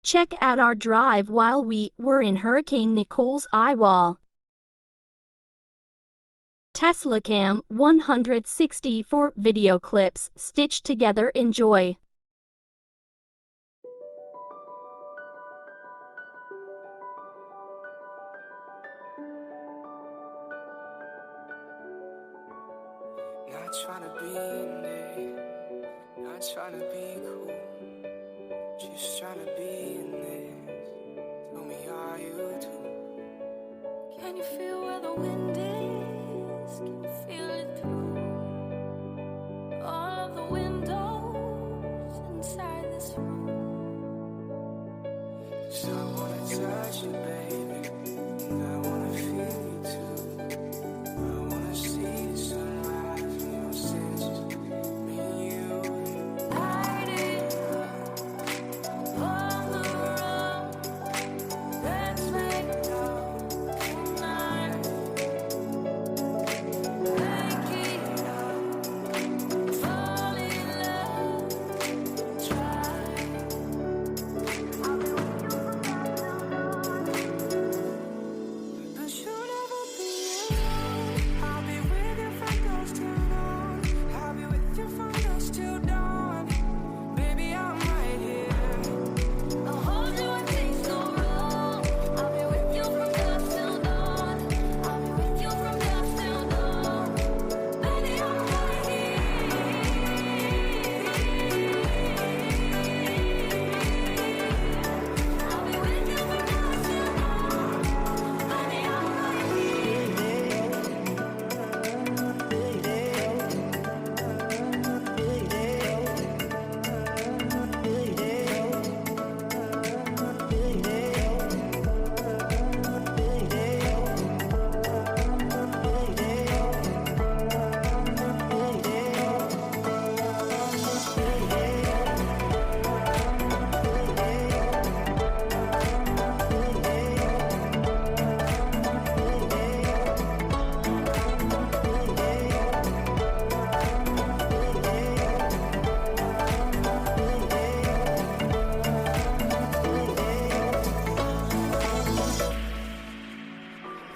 Check out our drive while we were in Hurricane Nichole's eye wall. Tesla Cam 164 video clips stitched together. Enjoy. Not trying to be in there, not trying to be cool, just trying to be in this. Tell me, are you too? Can you feel where the wind is? Can you feel it through all of the windows inside this room? 'Cause I wanna touch you, baby, and I wanna feel you too. I wanna see the sunrise in your senses, me and you. Light it up on the road. Let's make love tonight. Make it up, fall in love, try. I'll be with you from now till dawn. But you'll never be alone. I'll be with you from dusk till dawn. I'll be with you from dusk till dawn. Baby, I'm right here. I'll hold you and take so wrong. I'll be with you from dusk till dawn. I'll be with you from dusk till dawn. Baby, I'm right here. I'll be with you from dusk till dawn. Baby, I'm right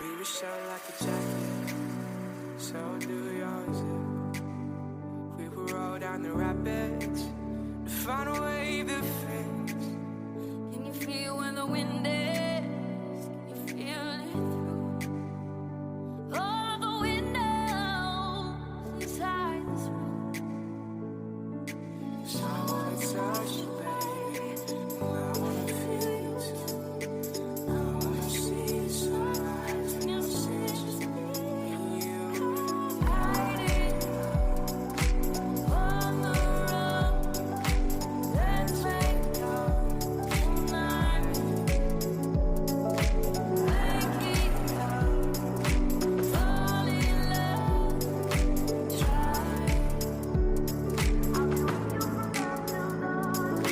We were shot like a jacket, so do yours. We will roll down the rapids to find a wave that fits. Can you feel where the wind is? Can you feel it through all the windows inside this room? 'Cause I wanna touch you, baby, and I wanna feel you too. I wanna see the sunrise in your senses, me and you. Light it up on the road. Let's make love tonight. Make it up, fall in love, try. I'll be with you from now till dawn.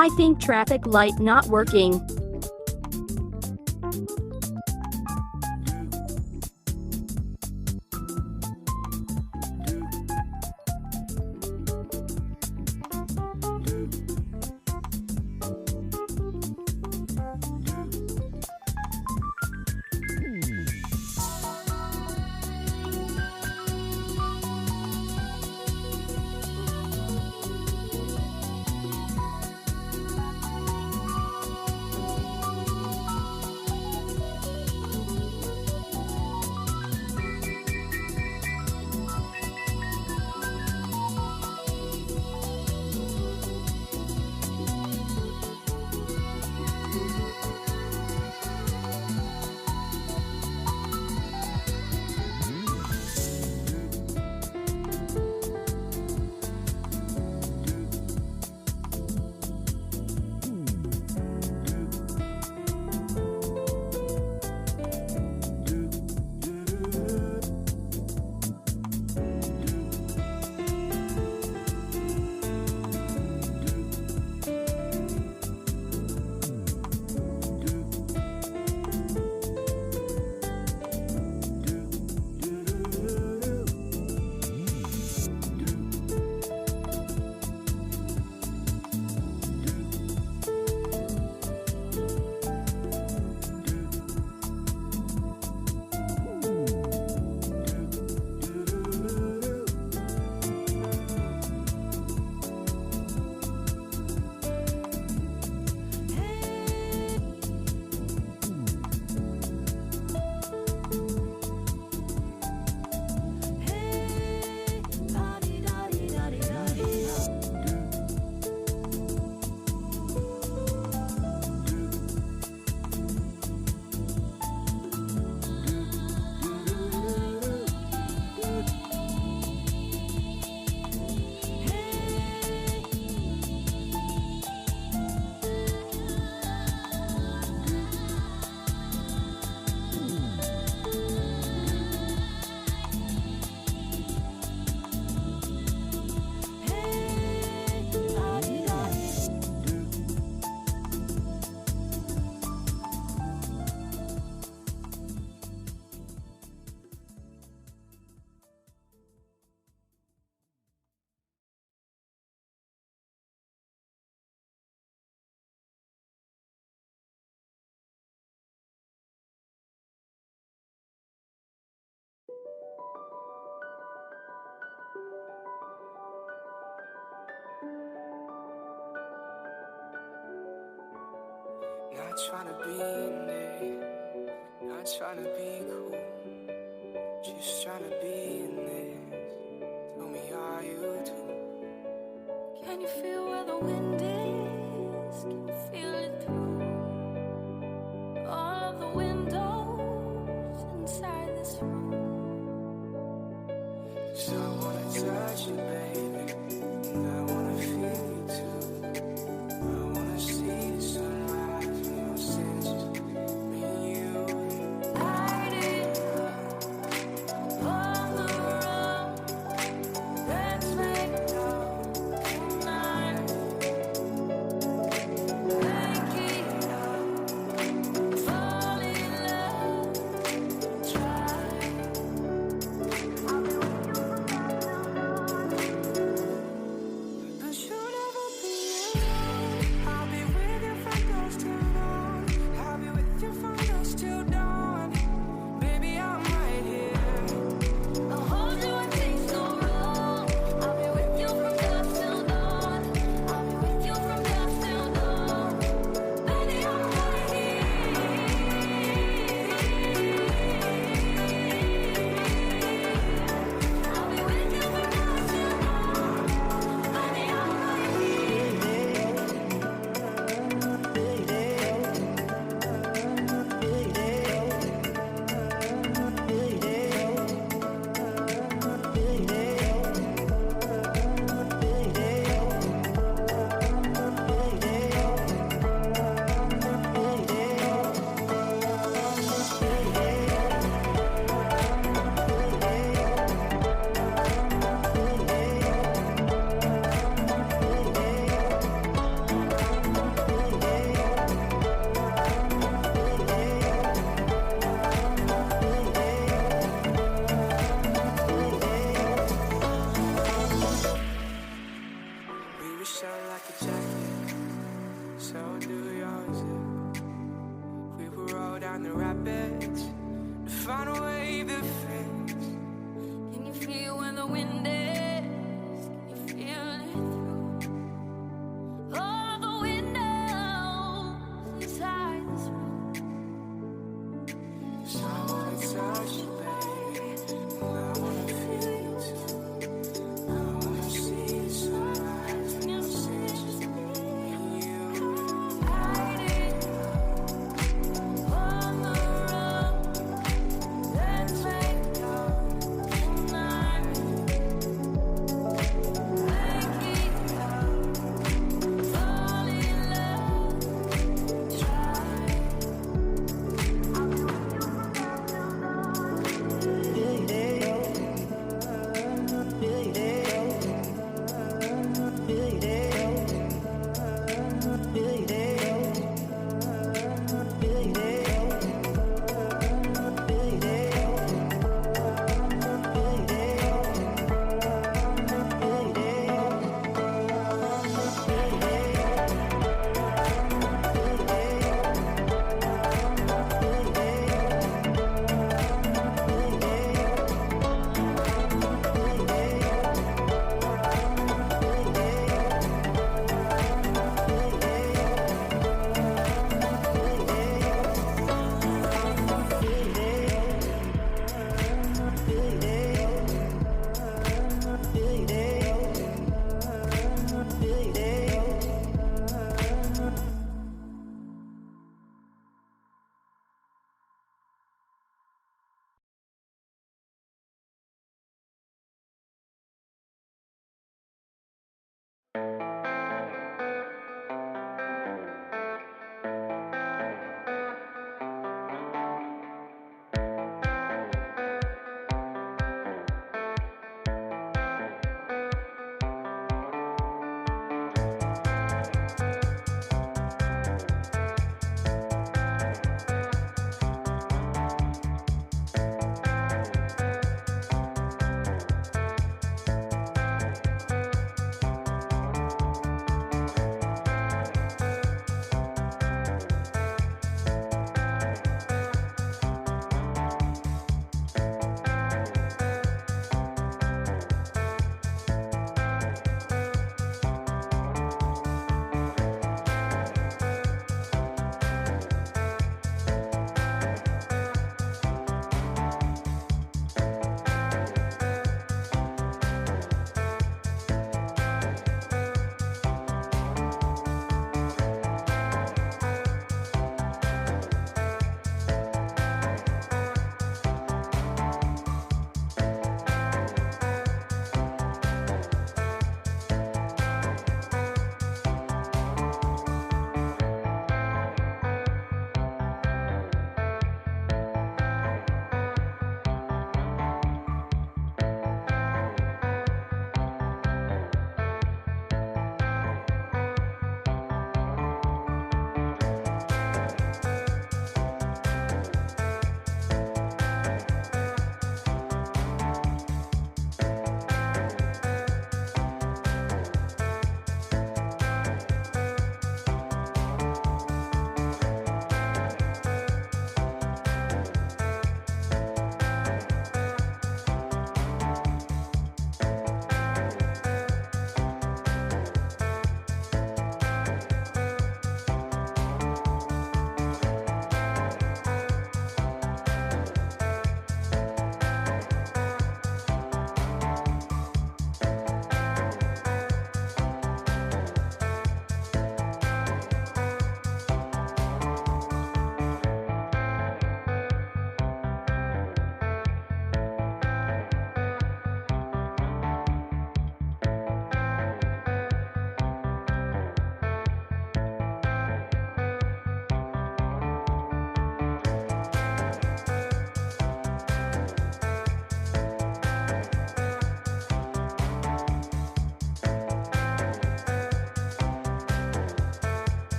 I think traffic light not working. Not trying to be in it, not trying to be cool, just trying to be in this. Tell me, are you too? Can you feel where the wind is? Can you feel it through all of the windows inside this room? 'Cause I wanna touch you, baby, and I wanna feel you too. I wanna see the sunrise in your senses, me and you. Light it up, oh rapids to find a way that fits. Can you feel when the wind is? Can you feel it through all the windows inside this room? 'Cause I wanna touch you, baby, and I wanna feel you too. I wanna see the sunrise and you'll see just me and you. Hiding on the road, let's make love tonight. Waking up, fall in love, try. I'll be with you from now till dawn.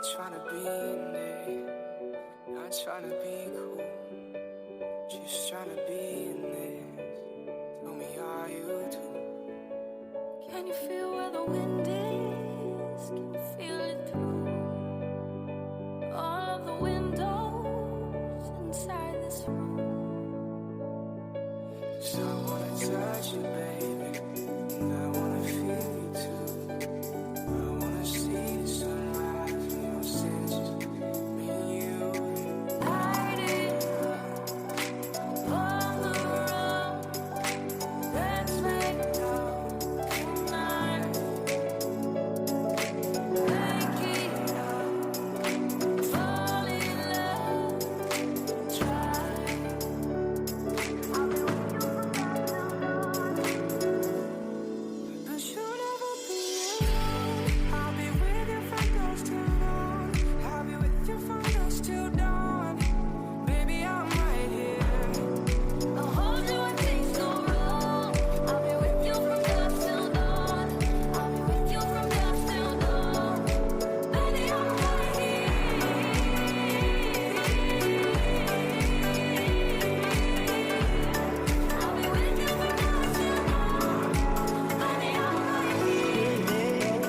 Not trying to be in it, not trying to be cool, just trying to be in this. Tell me, are you too? Can you feel where the wind is? Can you feel it through all of the windows inside this room? 'Cause I wanna touch you, baby, and I wanna feel you too. I wanna see the sunrise in your senses, me and you. Light it up on the road. Let's make love tonight. Make it up, fall in love, try. I'll be with you from dusk till dawn. But you'll never be alone. I'll be with you from dusk till dawn. I'll be with you from dusk till dawn. Baby, I'm right here. I'll hold you when things go wrong. I'll be with you from dusk till dawn. I'll be with you from dusk till dawn. Baby, I'm right here. I'll be with you from dusk till dawn. Baby, I'm right here.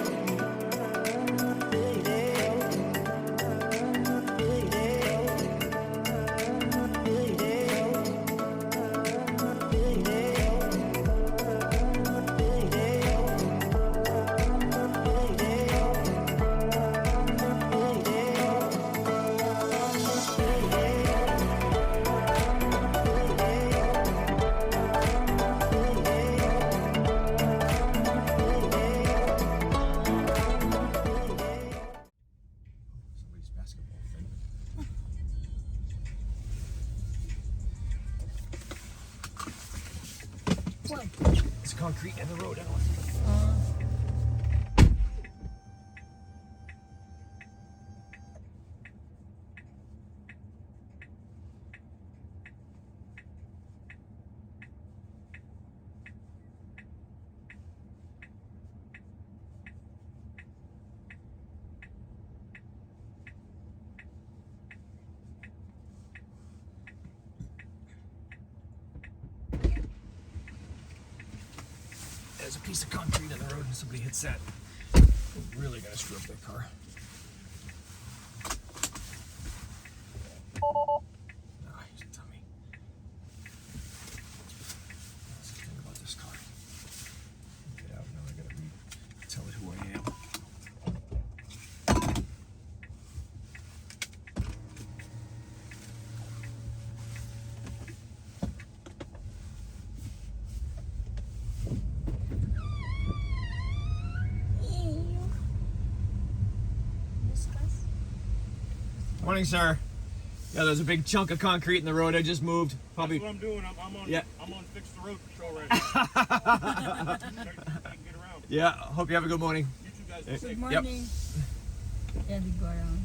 Somebody's basketball thing. What? It's concrete in the road. I don't There's a piece of concrete in the road and somebody hits that. They're really gonna screw up their car. Ah, he's a dummy. That's the thing about this car. Get out now, I gotta tell it who I am. Morning, sir. Yeah, there's a big chunk of concrete in the road. I just moved. Probably. That's what I'm doing. I'm on. Yeah. I'm on fix the road patrol right now. I can get around. Yeah. Hope you have a good morning. You two guys be safe. Yep. Yeah, they go around.